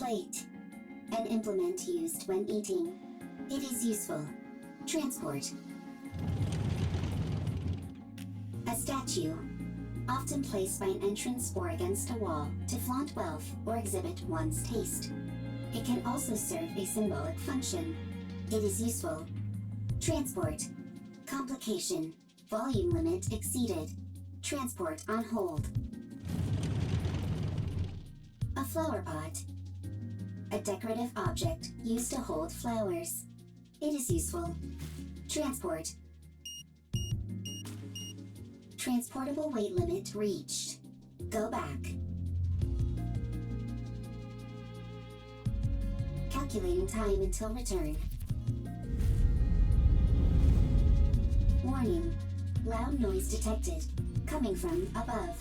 Plate. An implement used when eating. It is useful. Transport. A statue. Often placed by an entrance or against a wall to flaunt wealth or exhibit one's taste. It can also serve a symbolic function. It is useful. Transport. Complication. Volume limit exceeded. Transport on hold. A flower pot. A decorative object used to hold flowers. It is useful. Transport. Transportable weight limit reached. Go back. Calculating time until return. Warning. Loud noise detected. Coming from above.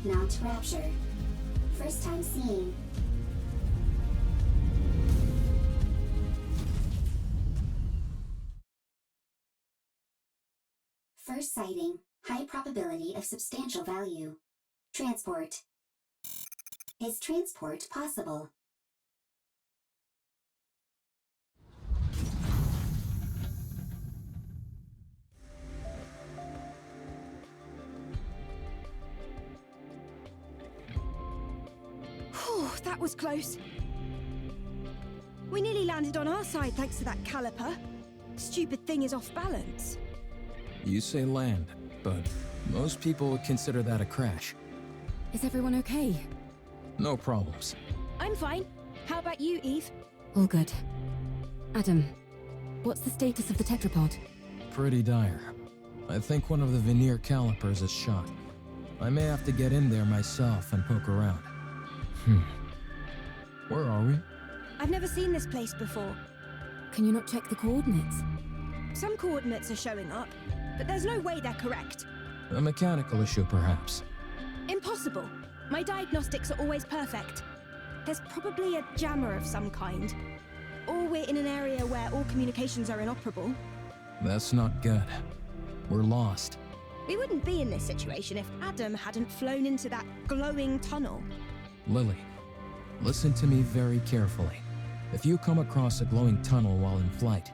Not rapture. First time seeing. First sighting. High probability of substantial value. Transport. Is transport possible? Whew, that was close. We nearly landed on our side thanks to that caliper. Stupid thing is off balance. You say land, but most people would consider that a crash. Is everyone okay? No problems. I'm fine. How about you, Eve? All good. Adam, what's the status of the tetrapod? Pretty dire. I think one of the veneer calipers is shot. I may have to get in there myself and poke around. Where are we? I've never seen this place before. Can you not check the coordinates? Some coordinates are showing up, but there's no way they're correct. A mechanical issue, perhaps. Impossible. My diagnostics are always perfect. There's probably a jammer of some kind. Or we're in an area where all communications are inoperable. That's not good. We're lost. We wouldn't be in this situation if Adam hadn't flown into that glowing tunnel. Lily, listen to me very carefully. If you come across a glowing tunnel while in flight,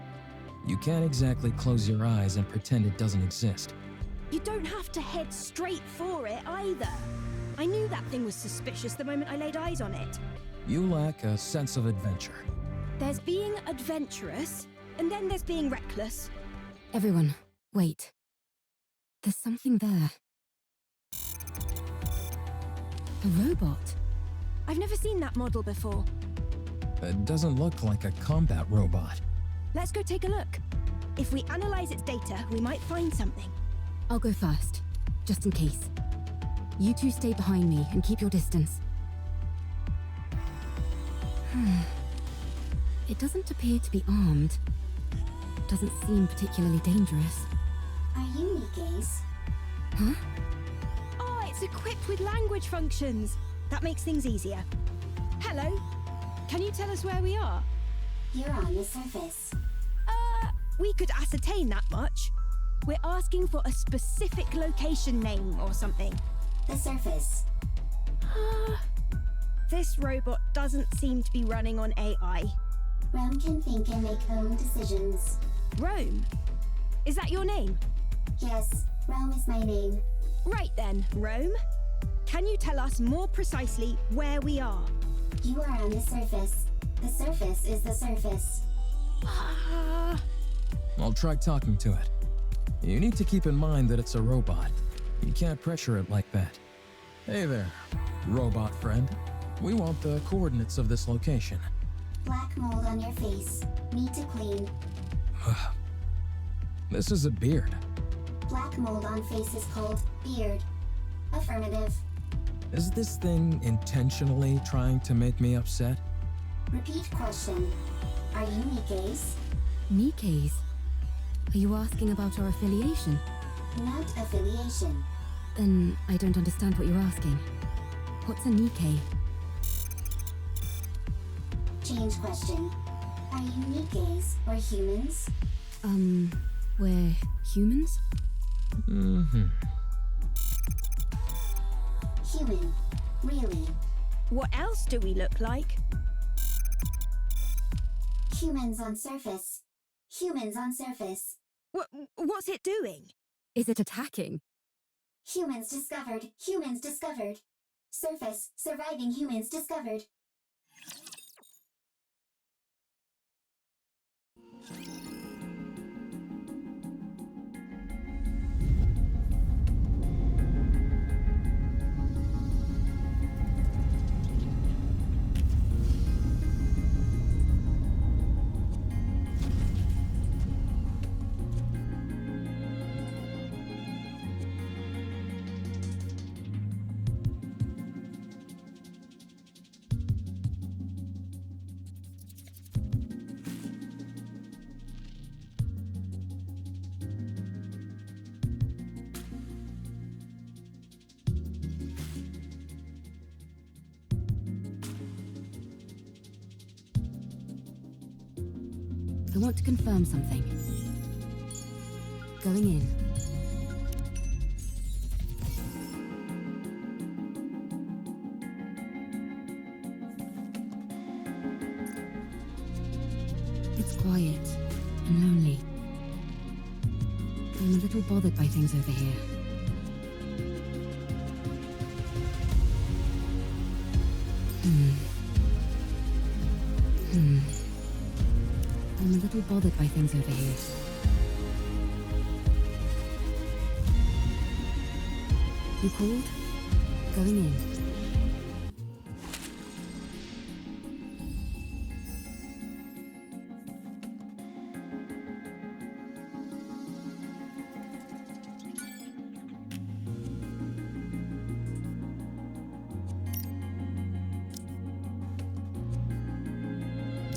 you can't exactly close your eyes and pretend it doesn't exist. You don't have to head straight for it either. I knew that thing was suspicious the moment I laid eyes on it. You lack a sense of adventure. There's being adventurous, and then there's being reckless. Everyone, wait. There's something there. A robot. I've never seen that model before. It doesn't look like a combat robot. Let's go take a look. If we analyze its data, we might find something. I'll go first, just in case. You two stay behind me and keep your distance. It doesn't appear to be armed. Doesn't seem particularly dangerous. Are you Nike's? Huh? Oh, it's equipped with language functions. That makes things easier. Hello. Can you tell us where we are? You're on the surface. We could ascertain that much. We're asking for a specific location name or something. The surface. This robot doesn't seem to be running on AI. Rome can think and make own decisions. Rome? Is that your name? Yes, Rome is my name. Right then, Rome. Can you tell us more precisely where we are? You are on the surface. The surface is the surface. I'll try talking to it. You need to keep in mind that it's a robot. You can't pressure it like that. Hey there, robot friend. We want the coordinates of this location. Black mold on your face. Need to clean. This is a beard. Black mold on face is called beard. Affirmative. Is this thing intentionally trying to make me upset? Repeat question. Are you Nike's? Nike's? Are you asking about our affiliation? Not affiliation. Then I don't understand what you're asking. What's a Nikkei? Change question. Are you Nikes or humans? We're humans? Mm-hmm. Human. Really? What else do we look like? Humans on surface. Humans on surface. What's it doing? Is it attacking? Humans discovered. Humans discovered. Surface. Surviving humans discovered. I want to confirm something. Going in. It's quiet and lonely. I'm a little bothered by things over here. I'm a little bothered by things over here. You called? Going in.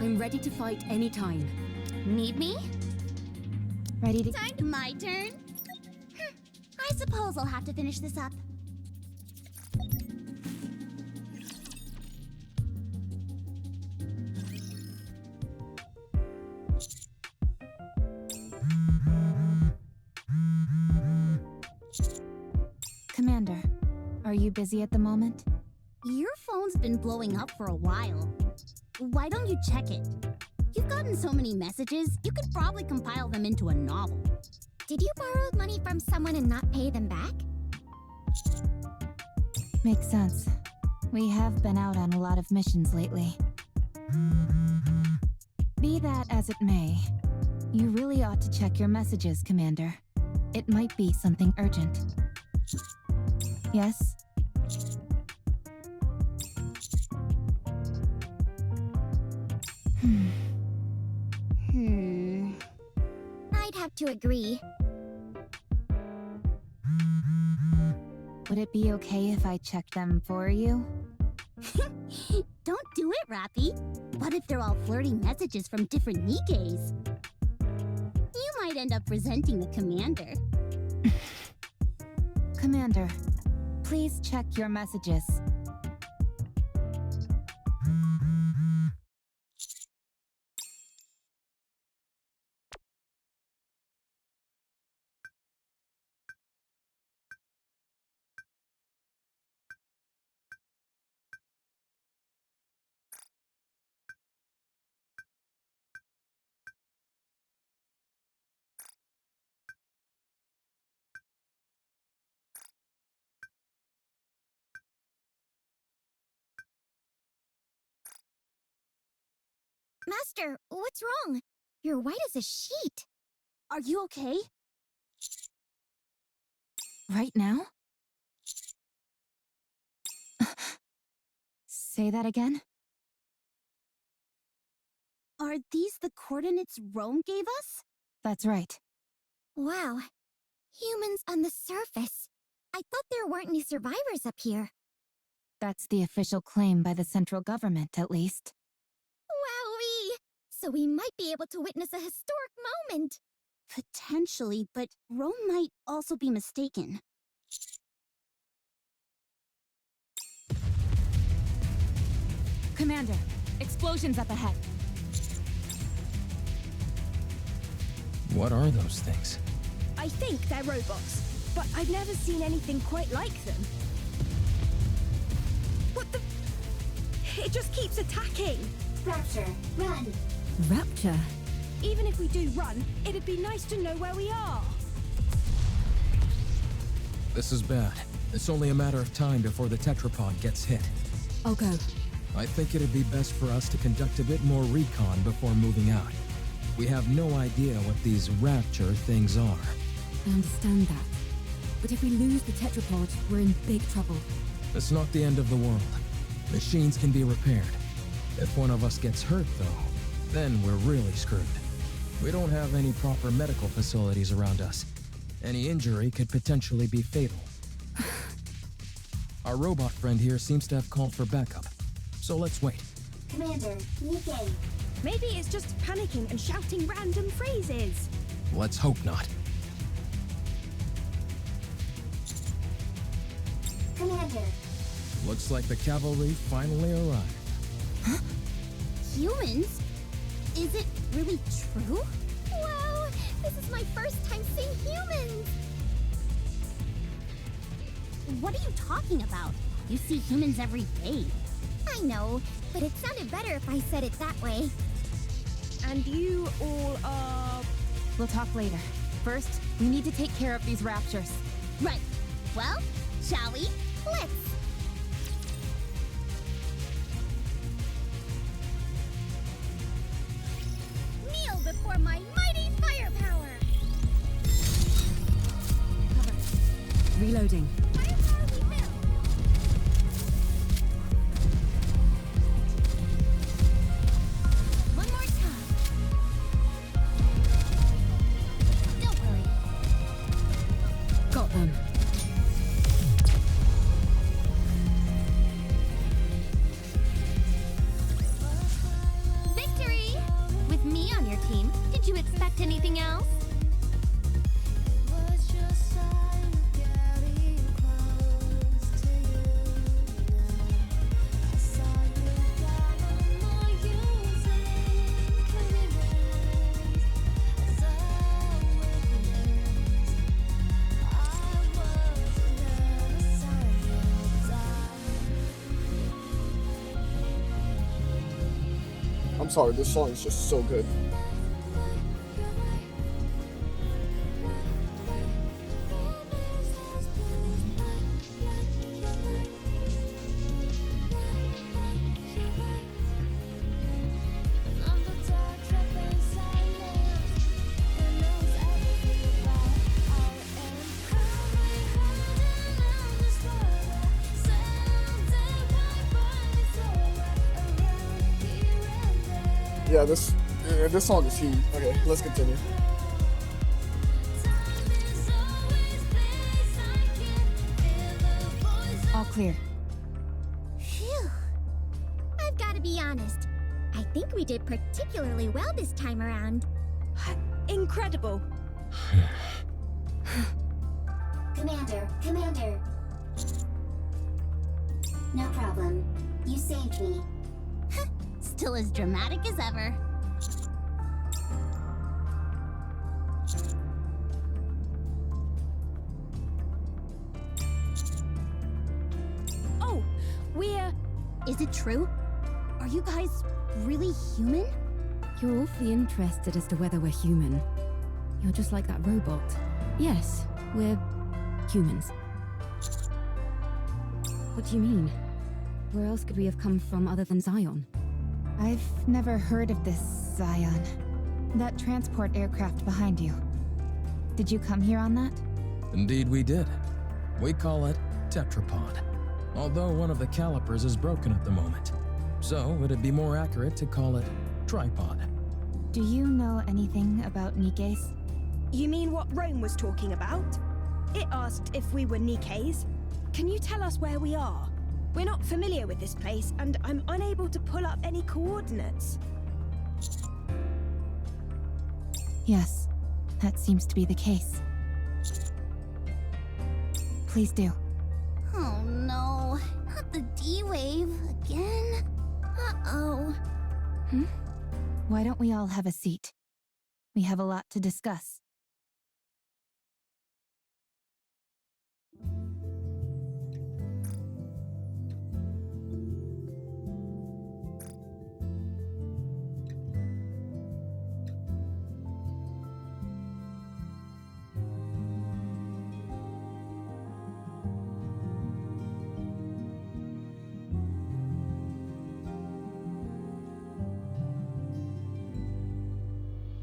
I'm ready to fight anytime. Need me? Ready to... My turn? I suppose I'll have to finish this up. Commander, are you busy at the moment? Your phone's been blowing up for a while. Why don't you check it? You've gotten so many messages, you could probably compile them into a novel. Did you borrow money from someone and not pay them back? Makes sense. We have been out on a lot of missions lately. Be that as it may, you really ought to check your messages, Commander. It might be something urgent. Yes? I'd have to agree. Would it be okay if I check them for you? Don't do it, Rappy. What if they're all flirty messages from different Nikes? You might end up resenting the commander. Commander, please check your messages. Master, what's wrong? You're white as a sheet. Are you okay? Right now? Say that again? Are these the coordinates Rome gave us? That's right. Wow. Humans on the surface. I thought there weren't any survivors up here. That's the official claim by the central government, at least. Wowee! So we might be able to witness a historic moment. Potentially, but Rome might also be mistaken. Commander, explosions up ahead. What are those things? I think they're robots, but I've never seen anything quite like them. What the? It just keeps attacking. Rapture, run! Rapture? Even if we do run, it'd be nice to know where we are. This is bad. It's only a matter of time before the tetrapod gets hit. I'll go. I think it'd be best for us to conduct a bit more recon before moving out. We have no idea what these rapture things are. I understand that. But if we lose the tetrapod, we're in big trouble. It's not the end of the world. Machines can be repaired. If one of us gets hurt, though, then we're really screwed. We don't have any proper medical facilities around us. Any injury could potentially be fatal. Our robot friend here seems to have called for backup. So let's wait. Commander, Nikkei. Maybe it's just panicking and shouting random phrases. Let's hope not. Commander, Looks like the cavalry finally arrived. Humans? Is it really true? Wow, this is my first time seeing humans! What are you talking about? You see humans every day. I know, but it sounded better if I said it that way. And you all are... We'll talk later. First, we need to take care of these raptures. Right. Well, shall we? Let's. Kneel before my mighty firepower! Reloading. Firepower we will! One more time. Don't worry. Got them. Victory! With me on your team, did you expect anything else? I'm sorry, this song is just so good. Yeah, this song is huge. Okay, let's continue. All clear. Phew. I've got to be honest. I think we did particularly well this time around. Incredible. Commander. No problem. You saved me. Still as dramatic as ever. Oh, we're... Is it true? Are you guys really human? You're awfully interested as to whether we're human. You're just like that robot. Yes, we're humans. What do you mean? Where else could we have come from other than Zion? I've never heard of this Zion. That transport aircraft behind you. Did you come here on that? Indeed we did. We call it tetrapod. Although one of the calipers is broken at the moment. So it'd be more accurate to call it tripod. Do you know anything about Nikkeis? You mean what Rome was talking about? It asked if we were Nikkeis. Can you tell us where we are? We're not familiar with this place, and I'm unable to pull up any coordinates. Yes, that seems to be the case. Please do. Oh no, not the D-Wave again. Uh-oh. Why don't we all have a seat? We have a lot to discuss.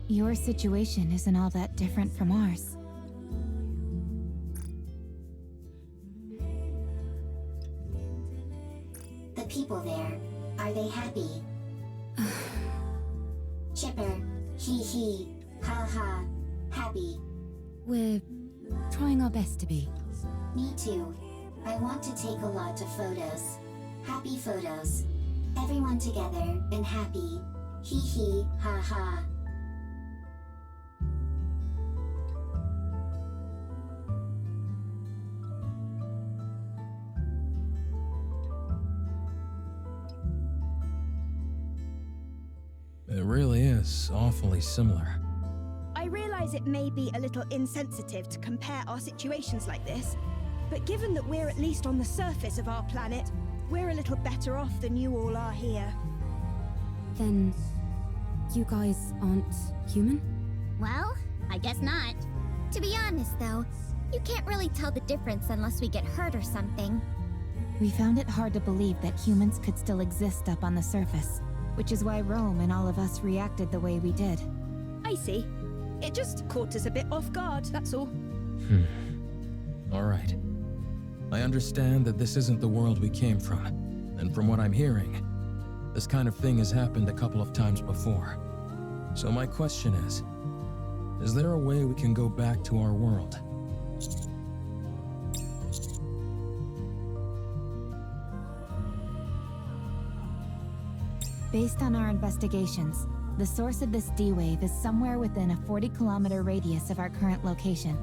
Your situation isn't all that different from ours. The people there, are they happy? Chipper, hee hee, ha ha, happy. We're trying our best to be. Me too. I want to take a lot of photos. Happy photos. Everyone together and happy. Hee hee, ha ha. It really is awfully similar. I realize it may be a little insensitive to compare our situations like this, but given that we're at least on the surface of our planet, we're a little better off than you all are here. Then, you guys aren't human? Well, I guess not. To be honest, though, you can't really tell the difference unless we get hurt or something. We found it hard to believe that humans could still exist up on the surface, which is why Rome and all of us reacted the way we did. I see. It just caught us a bit off guard, that's all. All right. I understand that this isn't the world we came from, and from what I'm hearing, this kind of thing has happened a couple of times before. So my question is there a way we can go back to our world? Based on our investigations, the source of this D-wave is somewhere within a 40-kilometer radius of our current location.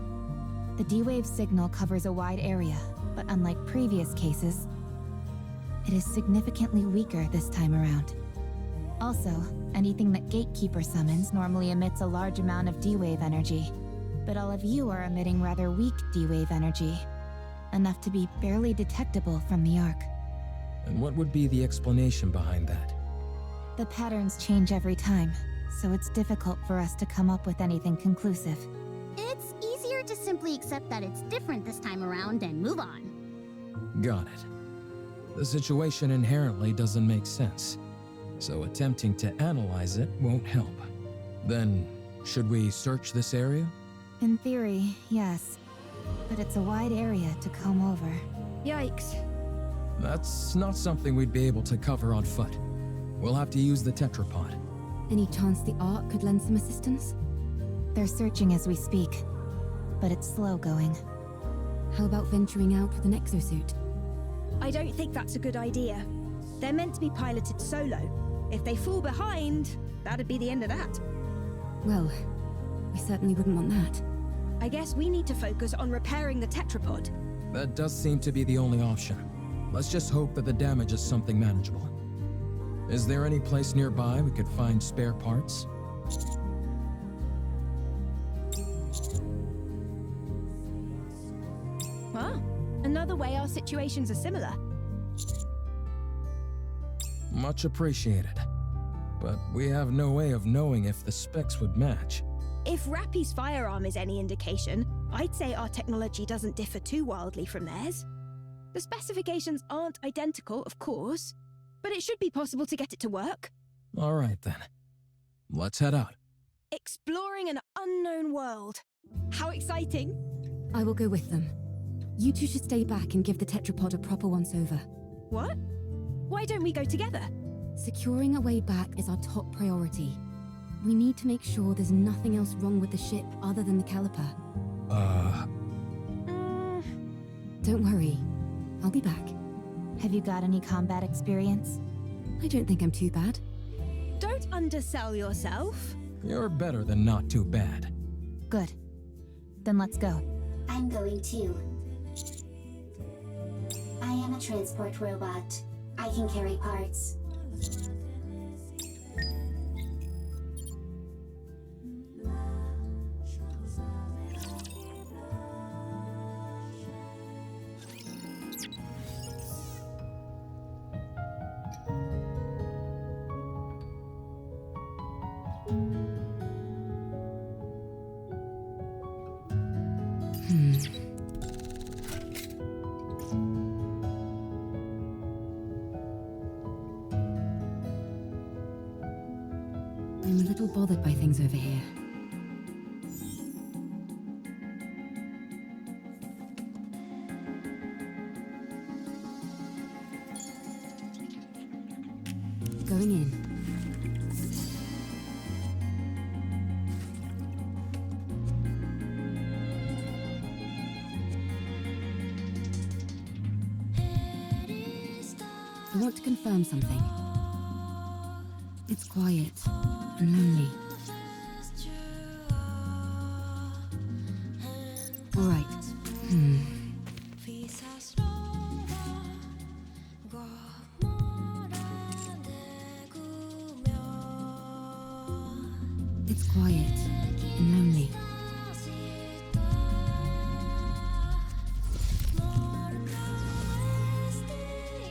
The D-wave signal covers a wide area, but unlike previous cases, it is significantly weaker this time around. Also, anything that Gatekeeper summons normally emits a large amount of D-wave energy, but all of you are emitting rather weak D-wave energy, enough to be barely detectable from the Ark. And what would be the explanation behind that? The patterns change every time, so it's difficult for us to come up with anything conclusive. It's easier to simply accept that it's different this time around and move on. Got it. The situation inherently doesn't make sense, so attempting to analyze it won't help. Then, should we search this area? In theory, yes. But it's a wide area to comb over. Yikes. That's not something we'd be able to cover on foot. We'll have to use the tetrapod. Any chance the Ark could lend some assistance? They're searching as we speak, but it's slow going. How about venturing out with an exosuit? I don't think that's a good idea. They're meant to be piloted solo. If they fall behind, that'd be the end of that. Well, we certainly wouldn't want that. I guess we need to focus on repairing the tetrapod. That does seem to be the only option. Let's just hope that the damage is something manageable. Is there any place nearby we could find spare parts? Ah, another way our situations are similar. Much appreciated. But we have no way of knowing if the specs would match. If Rappy's firearm is any indication, I'd say our technology doesn't differ too wildly from theirs. The specifications aren't identical, of course, but it should be possible to get it to work. All right then. Let's head out. Exploring an unknown world. How exciting! I will go with them. You two should stay back and give the tetrapod a proper once-over. What? Why don't we go together? Securing a way back is our top priority. We need to make sure there's nothing else wrong with the ship other than the caliper. Don't worry. I'll be back. Have you got any combat experience? I don't think I'm too bad. Don't undersell yourself. You're better than not too bad. Good. Then let's go. I'm going too. I am a transport robot. I can carry parts. I'm a little bothered by things over here. Going in. I want to confirm something. It's quiet and lonely. All right. It's quiet and lonely.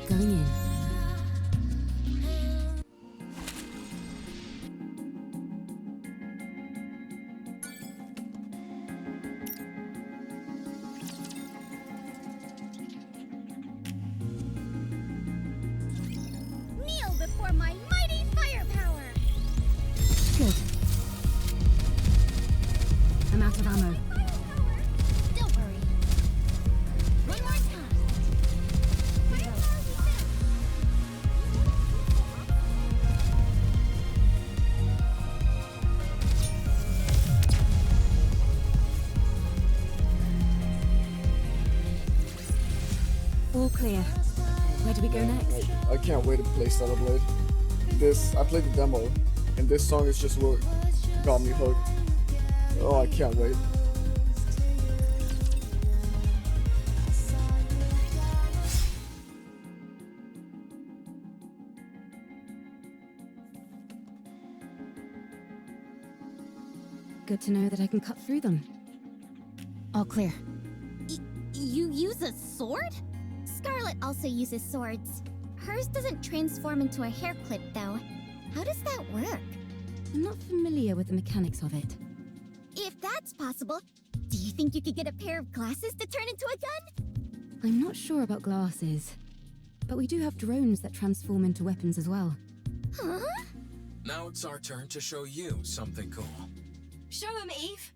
Going in. Kneel before my mighty firepower! Good. I'm out of ammo. Firepower! Don't worry. One more time. Firepower reset. All clear. Where do we go next? I can't wait to play Stellar Blade. I played the demo, and this song is just what got me hooked. Oh, I can't wait. Good to know that I can cut through them. All clear. You use a sword? Scarlet also uses swords. Hers doesn't transform into a hair clip, though. How does that work? I'm not familiar with the mechanics of it. If that's possible, do you think you could get a pair of glasses to turn into a gun? I'm not sure about glasses, but we do have drones that transform into weapons as well. Huh? Now it's our turn to show you something cool. Show him, Eve.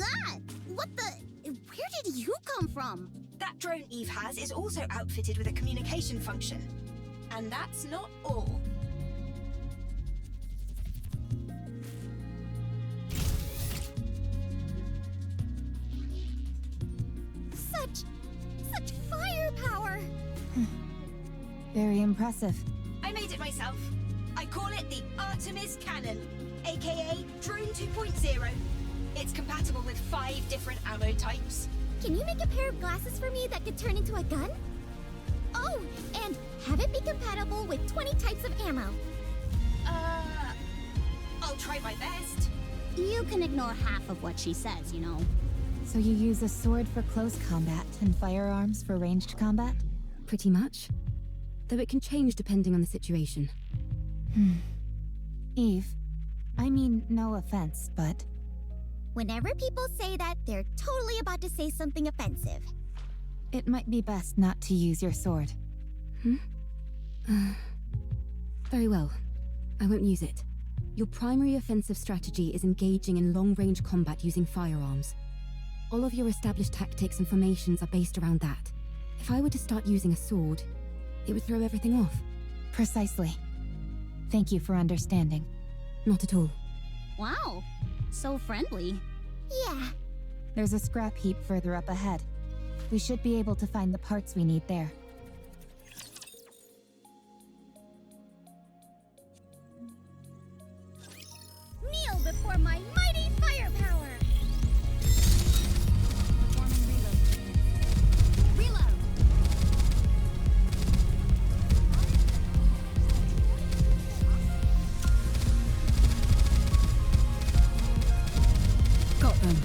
Ah! What the? Where did you come from? That drone Eve has is also outfitted with a communication function. And that's not all. Such firepower! Very impressive. I made it myself. I call it the Artemis Cannon, aka Drone 2.0. It's compatible with 5 different ammo types. Can you make a pair of glasses for me that could turn into a gun? Oh, and have it be compatible with 20 types of ammo. I'll try my best. You can ignore half of what she says, you know. So you use a sword for close combat and firearms for ranged combat? Pretty much. Though it can change depending on the situation. Eve, I mean, no offense, but Whenever people say that, they're totally about to say something offensive. it might be best not to use your sword. Very well. I won't use it. Your primary offensive strategy is engaging in long-range combat using firearms. All of your established tactics and formations are based around that. If I were to start using a sword, it would throw everything off. Precisely. Thank you for understanding. Not at all. Wow, so friendly. Yeah, There's a scrap heap further up ahead. We should be able to find the parts we need there. kneel before my mighty firepower! Performing reload. Reload! Got them.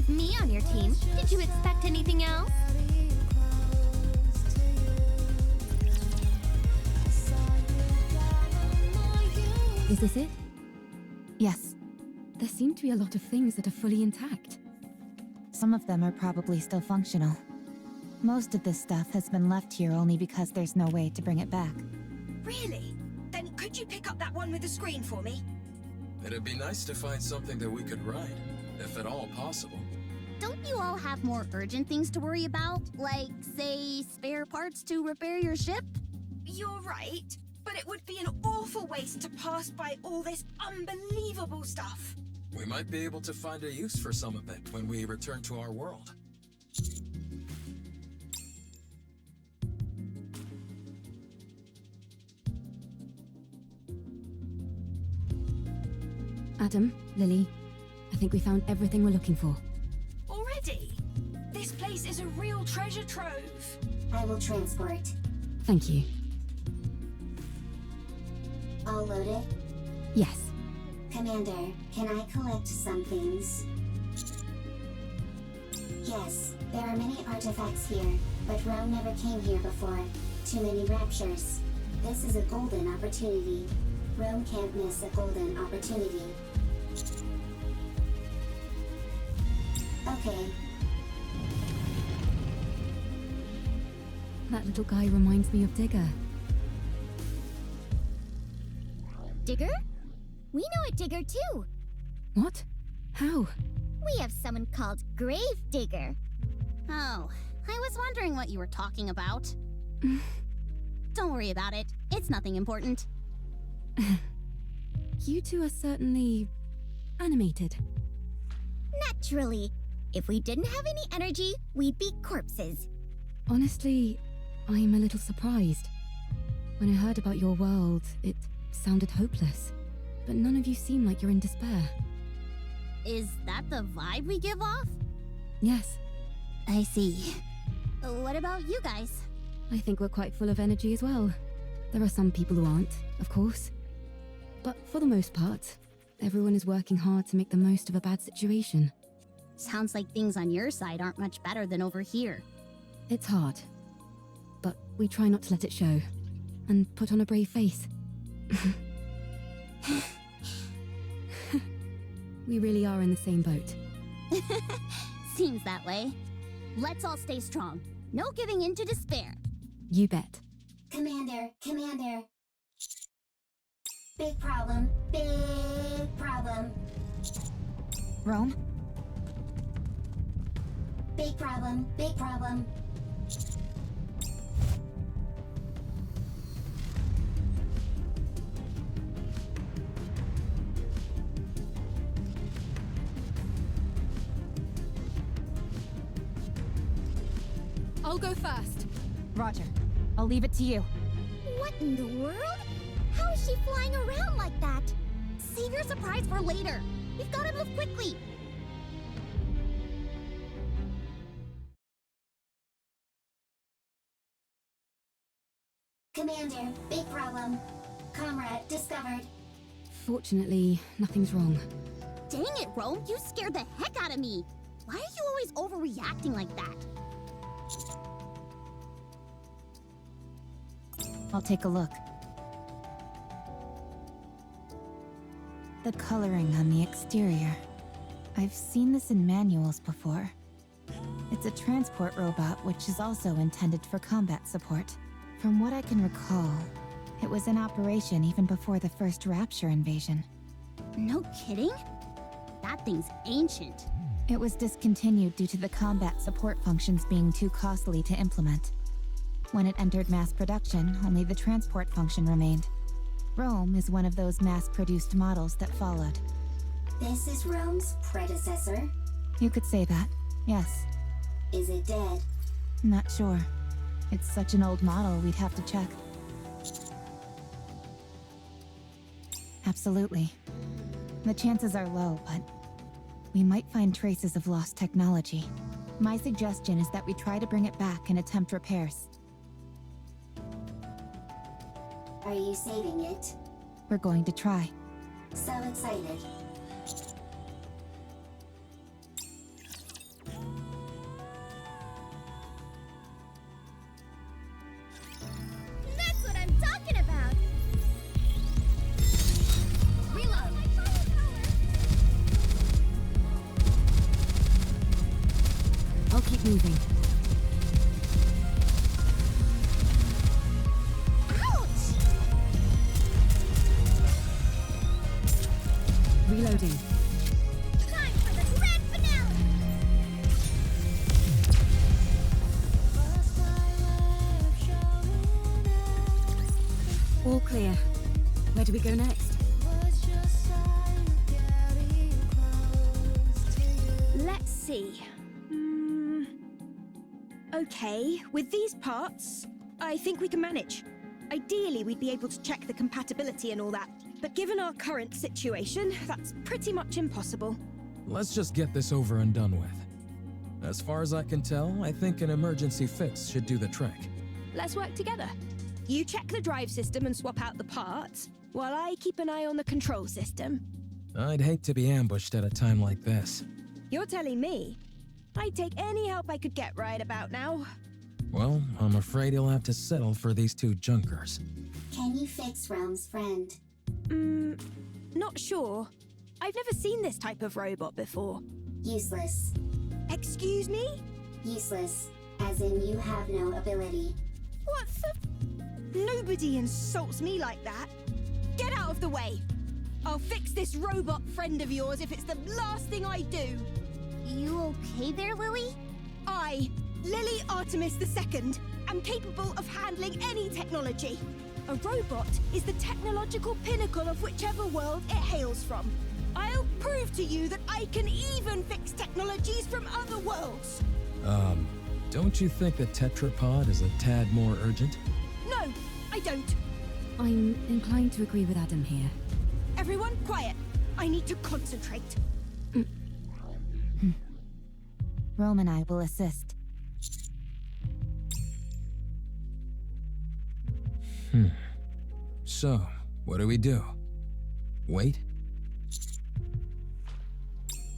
With me on your team, did you expect anything else? Is this it? Yes, There seem to be a lot of things that are fully intact. some of them are probably still functional. Most of this stuff has been left here only because there's no way to bring it back. Really? Then could you pick up that one with the screen for me? It'd be nice to find something that we could ride, if at all possible. Don't you all have more urgent things to worry about? Like, say, spare parts to repair your ship? You're right, but it would be an awful waste to pass by all this unbelievable stuff. We might be able to find a use for some of it when we return to our world. Adam, Lily, I think we found everything we're looking for. Already? This place is a real treasure trove. I will transport. Thank you. All loaded? Yes. Commander, can I collect some things? Yes, there are many artifacts here, but Rome never came here before. Too many raptures. This is a golden opportunity. Rome can't miss a golden opportunity. Okay, That little guy reminds me of Digger. Digger? We know a Digger too. What? How? We have someone called Grave Digger. Oh, I was wondering what you were talking about. Don't worry about it. It's nothing important. You two are certainly animated. Naturally. If we didn't have any energy, we'd be corpses. Honestly, I'm a little surprised. When I heard about your world, it sounded hopeless. But none of you seem like you're in despair. Is that the vibe we give off? Yes, I see. What about you guys? I think we're quite full of energy as well. There are some people who aren't, of course. But for the most part, everyone is working hard to make the most of a bad situation. Sounds like things on your side aren't much better than over here. It's hard. But we try not to let it show. And put on a brave face. We really are in the same boat. Seems that way. Let's all stay strong. No giving in to despair. You bet. Commander, Commander. Big problem, big problem. Rome? Big problem, big problem. I'll go first. Roger. I'll leave it to you. What in the world? How is she flying around like that? Save your surprise for later. We've got to move quickly. Commander, big problem. Comrade discovered. Fortunately, nothing's wrong. Dang it, Rome. You scared the heck out of me. Why are you always overreacting like that? I'll take a look. The coloring on the exterior. I've seen this in manuals before. It's a transport robot which is also intended for combat support. From what I can recall, it was in operation even before the first Rapture invasion. No kidding? That thing's ancient. It was discontinued due to the combat support functions being too costly to implement. When it entered mass production, only the transport function remained. Rome is one of those mass-produced models that followed. This is Rome's predecessor. You could say that, yes. Is it dead? Not sure. It's such an old model, we'd have to check. Absolutely. The chances are low, but we might find traces of lost technology. My suggestion is that we try to bring it back and attempt repairs. Are you saving it? We're going to try. So excited. keep moving. Ouch! Reloading. Time for the grand finale! All clear. Where do we go next? Let's see. Okay, with these parts, I think we can manage. Ideally, we'd be able to check the compatibility and all that. But given our current situation, that's pretty much impossible. Let's just get this over and done with. As far as I can tell, I think an emergency fix should do the trick. Let's work together. You check the drive system and swap out the parts, while I keep an eye on the control system. I'd hate to be ambushed at a time like this. You're telling me? I'd take any help I could get right about now. Well, I'm afraid you'll have to settle for these two junkers. Can you fix Realm's friend? Not sure. I've never seen this type of robot before. Useless. Excuse me? Useless, as in you have no ability. What the? Nobody insults me like that. Get out of the way. I'll fix this robot friend of yours if it's the last thing I do. You okay there, Lily? I, Lily Artemis II, am capable of handling any technology. A robot is the technological pinnacle of whichever world it hails from. I'll prove to you that I can even fix technologies from other worlds. Don't you think the tetrapod is a tad more urgent? No, I don't. I'm inclined to agree with Adam here. Everyone, quiet. I need to concentrate. Rome and I will assist. So, what do we do? Wait?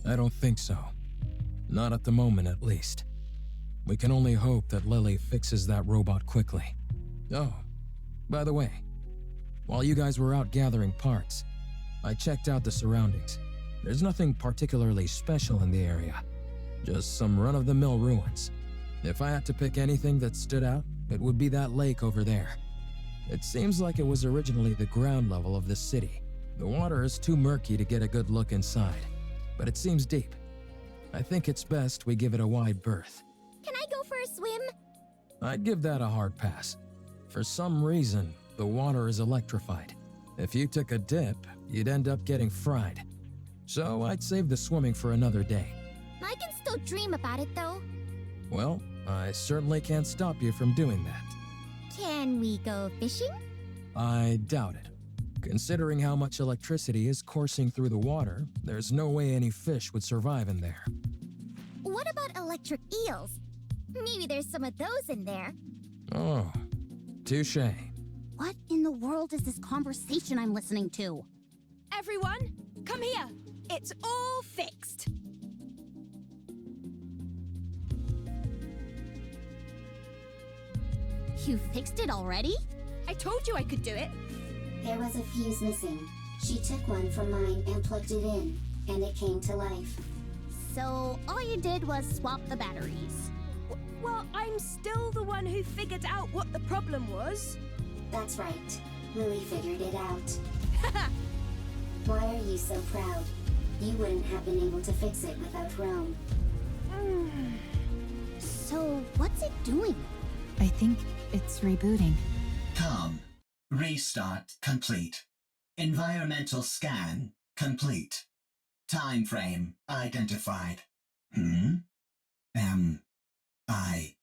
I don't think so. Not at the moment, at least. We can only hope that Lily fixes that robot quickly. Oh, by the way, while you guys were out gathering parts, I checked out the surroundings. There's nothing particularly special in the area. Just some run-of-the-mill ruins. If I had to pick anything that stood out, it would be that lake over there. It seems like it was originally the ground level of the city. The water is too murky to get a good look inside, but it seems deep. I think it's best we give it a wide berth. Can I go for a swim? I'd give that a hard pass. For some reason, the water is electrified. If you took a dip, you'd end up getting fried. So I'd save the swimming for another day. I can still dream about it, though. Well, I certainly can't stop you from doing that. Can we go fishing? I doubt it. Considering how much electricity is coursing through the water, there's no way any fish would survive in there. What about electric eels? Maybe there's some of those in there. Oh, touché. What in the world is this conversation I'm listening to? Everyone, come here. It's all fixed. You fixed it already? I told you I could do it. There was a fuse missing. She took one from mine and plugged it in, and it came to life. So all you did was swap the batteries. Well, I'm still the one who figured out what the problem was. That's right. Lily figured it out. Why are you so proud? You wouldn't have been able to fix it without Rome. So what's it doing? I think it's rebooting. Com. Restart complete. Environmental scan complete. Time frame identified. Am I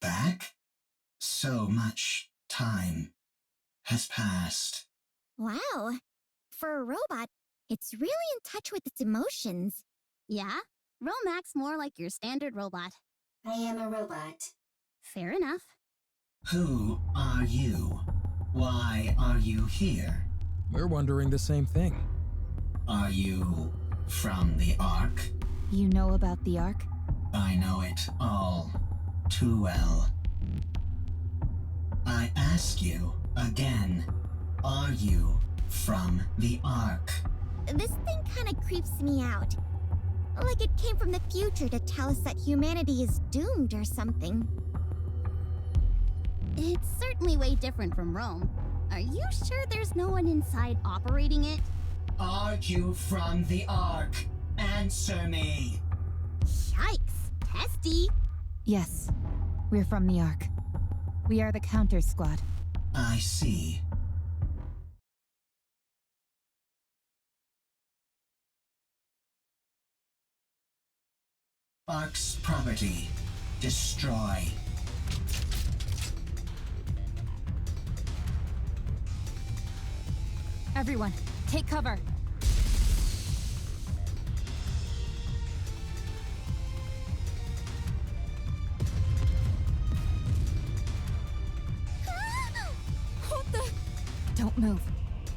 back? So much time has passed. Wow. For a robot, it's really in touch with its emotions. Yeah? Rome acts more like your standard robot. I am a robot. Fair enough. Who are you? Why are you here? We're wondering the same thing. Are you from the Ark? You know about the Ark? I know it all too well. I ask you again, are you from the Ark? This thing kinda creeps me out. Like it came from the future to tell us that humanity is doomed or something. It's certainly way different from Rome. Are you sure there's no one inside operating it? Are you from the Ark? Answer me. Yikes, testy. Yes, we're from the Ark. We are the counter squad. I see. Ark's property. Destroy. Everyone, take cover. What the? Don't move.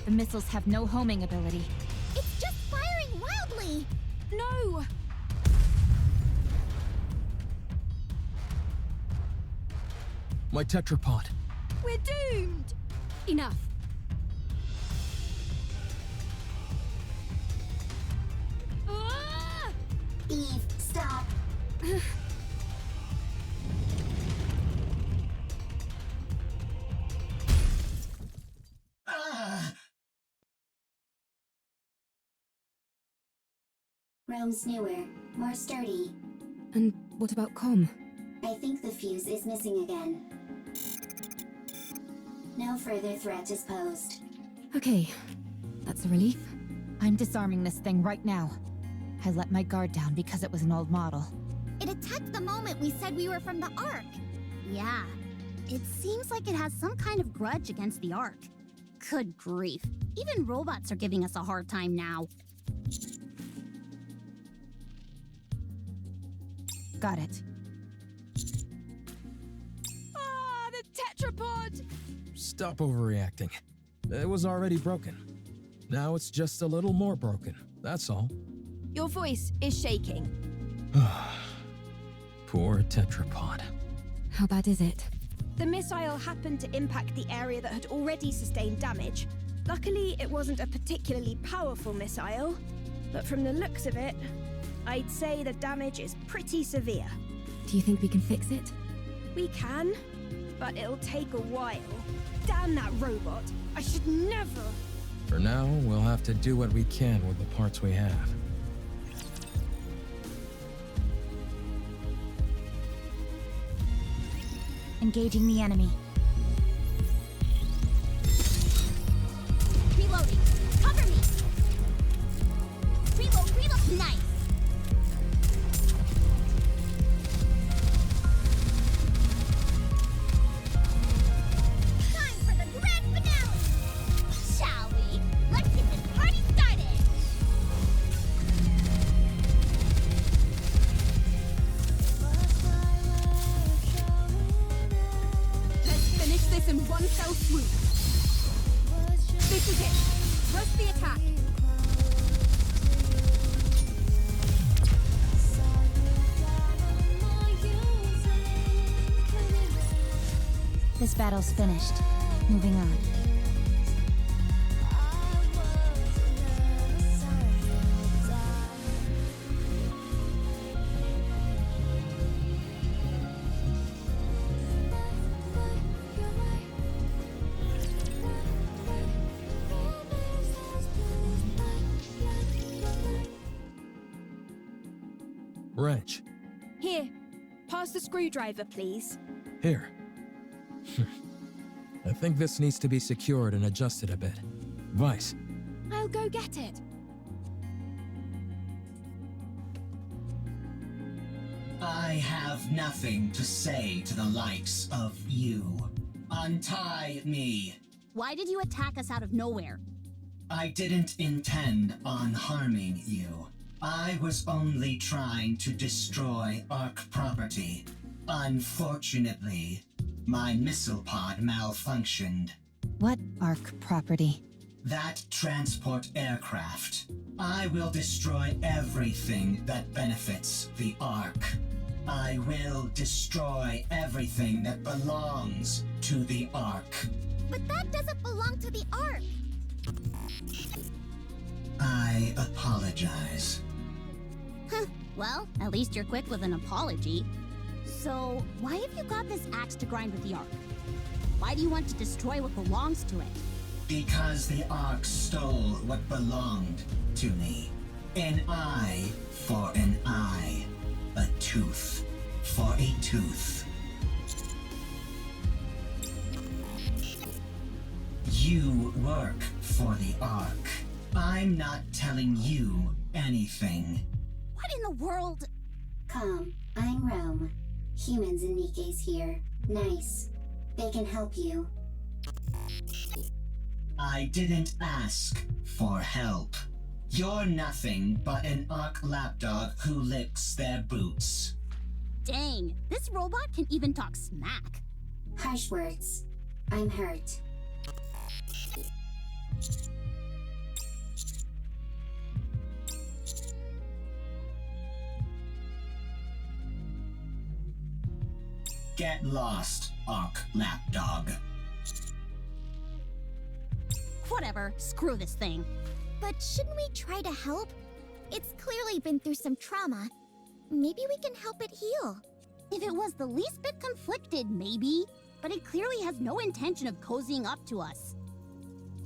The missiles have no homing ability. It's just firing wildly! No! My tetrapod. We're doomed! Enough. Ah! Eve, stop. Ah! Rome's newer, more sturdy. And what about comm? I think the fuse is missing again. No further threat is posed. Okay, that's a relief. I'm disarming this thing right now. I let my guard down because it was an old model. It attacked the moment we said we were from the Ark. Yeah, it seems like it has some kind of grudge against the Ark. Good grief. Even robots are giving us a hard time now. Got it. Ah, the tetrapod! Stop overreacting. It was already broken. Now it's just a little more broken, that's all. Your voice is shaking. Poor tetrapod. How bad is it? The missile happened to impact the area that had already sustained damage. Luckily, it wasn't a particularly powerful missile, but from the looks of it, I'd say the damage is pretty severe. Do you think we can fix it? We can, but it'll take a while. Damn that robot! I should never... For now, we'll have to do what we can with the parts we have. Engaging the enemy. Reloading. Cover me. Reload. Nice. Time for the grand finale. Shall we? Let's get this party started. Let's finish this in one fell swoop. This is it. Press the attack. This battle's finished. Moving on. Wrench. Here, pass the screwdriver, please. Here. I think this needs to be secured and adjusted a bit. Vice. I'll go get it. I have nothing to say to the likes of you. Untie me. Why did you attack us out of nowhere? I didn't intend on harming you. I was only trying to destroy Ark property. Unfortunately, my missile pod malfunctioned. What Ark property? That transport aircraft. I will destroy everything that benefits the Ark. I will destroy everything that belongs to the Ark. But that doesn't belong to the Ark. I apologize. Huh, well, at least you're quick with an apology. So, why have you got this axe to grind with the Ark? Why do you want to destroy what belongs to it? Because the Ark stole what belonged to me. An eye for an eye. A tooth for a tooth. You work for the Ark. I'm not telling you anything. What in the world? Calm, I'm Rome. Humans and Nikke's here. Nice. They can help you. I didn't ask for help. You're nothing but an Ark lapdog who licks their boots. Dang, this robot can even talk smack. Harsh words. I'm hurt. Get lost, Ark lapdog. Whatever, screw this thing. But shouldn't we try to help? It's clearly been through some trauma. Maybe we can help it heal. If it was the least bit conflicted, maybe. But it clearly has no intention of cozying up to us.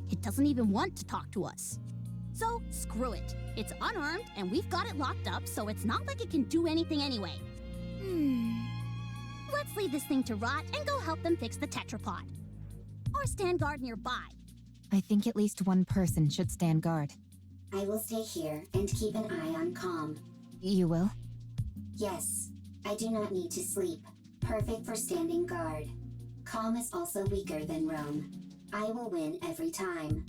It doesn't even want to talk to us. So, screw it. It's unarmed, and we've got it locked up, so it's not like it can do anything anyway. Let's leave this thing to rot and go help them fix the tetrapod. Or stand guard nearby. I think at least one person should stand guard. I will stay here and keep an eye on Calm. You will? Yes, I do not need to sleep. Perfect for standing guard. Calm is also weaker than Rome. I will win every time.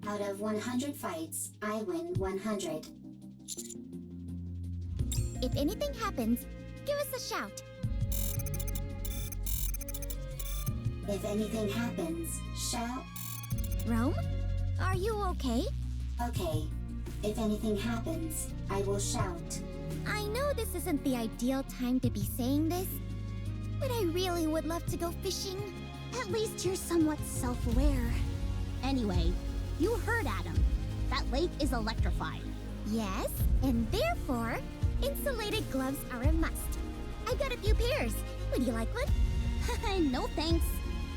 Out of 100 fights, I win 100. If anything happens, give us a shout. If anything happens, shout. Rome? Are you okay? Okay. If anything happens, I will shout. I know this isn't the ideal time to be saying this, but I really would love to go fishing. At least you're somewhat self-aware. Anyway, you heard Adam. That lake is electrified. Yes, and therefore, insulated gloves are a must. I've got a few pairs. Would you like one? No thanks.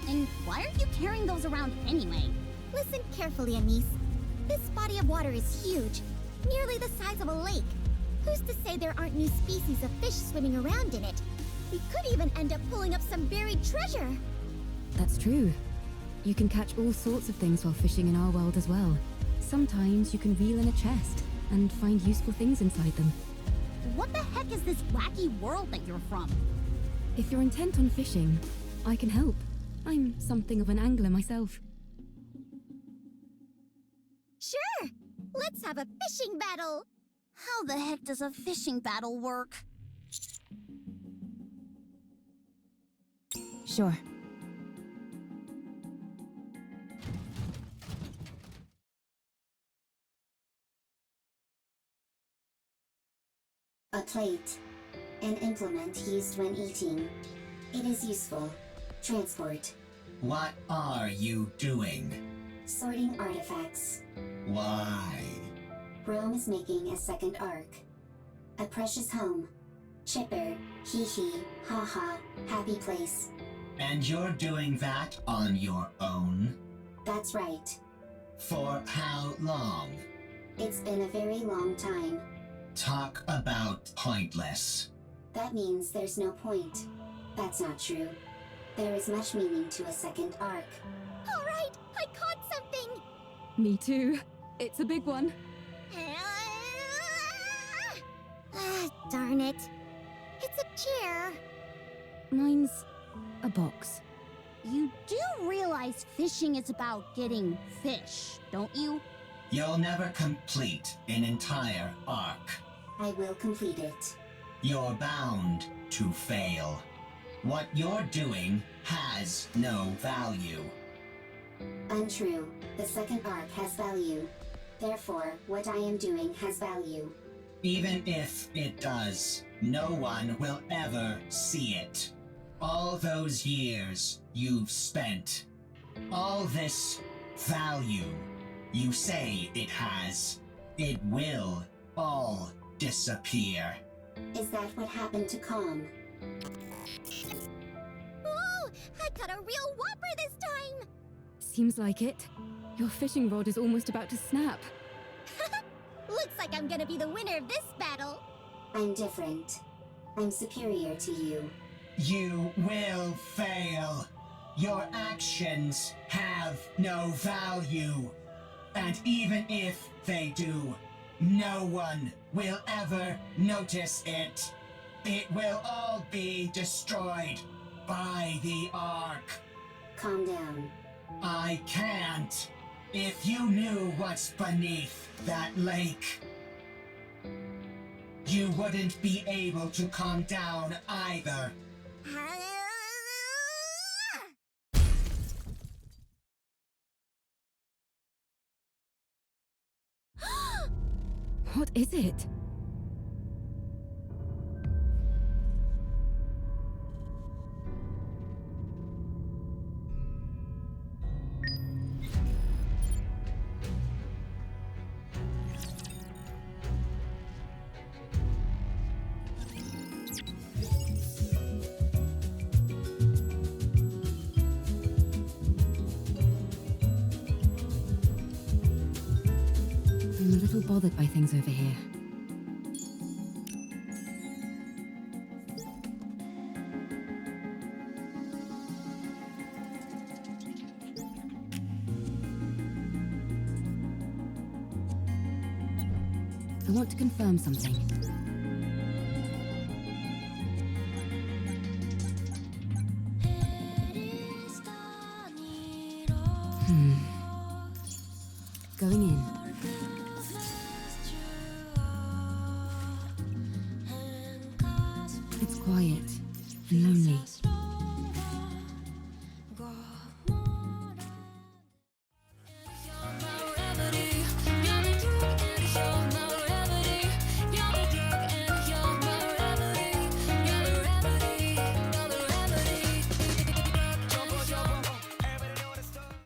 And why are you carrying those around anyway? Listen carefully, Anise. This body of water is huge, nearly the size of a lake. Who's to say there aren't new species of fish swimming around in it? We could even end up pulling up some buried treasure. That's true. You can catch all sorts of things while fishing in our world as well. Sometimes you can reel in a chest and find useful things inside them. What the heck is this wacky world that you're from? If you're intent on fishing, I can help. I'm something of an angler myself. Sure! Let's have a fishing battle! How the heck does a fishing battle work? Sure. A plate. An implement used when eating. It is useful. Transport. What are you doing? Sorting artifacts. Why? Rome is making a second arc. A precious home. Chipper. Hee hee. Ha ha. Happy place. And you're doing that on your own? That's right. For how long? It's been a very long time. Talk about pointless. That means there's no point. That's not true. There is much meaning to a second arc. All right, I caught something! Me too. It's a big one. Darn it. It's a chair. Mine's a box. You do realize fishing is about getting fish, don't you? You'll never complete an entire arc. I will complete it. You're bound to fail. What you're doing has no value. Untrue. The second arc has value. Therefore, what I am doing has value. Even if it does, no one will ever see it. All those years you've spent, all this value you say it has, it will all disappear. Is that what happened to Calm? Ooh, I caught a real whopper this time! Seems like it. Your fishing rod is almost about to snap. Looks like I'm gonna be the winner of this battle. I'm different. I'm superior to you. You will fail. Your actions have no value. And even if they do, no one will ever notice it. It will all be destroyed by the Ark. Calm down. I can't. If you knew what's beneath that lake, you wouldn't be able to calm down either. What is it? I'm a little bothered by things over here. I want to confirm something. Going in. It's quiet and lonely.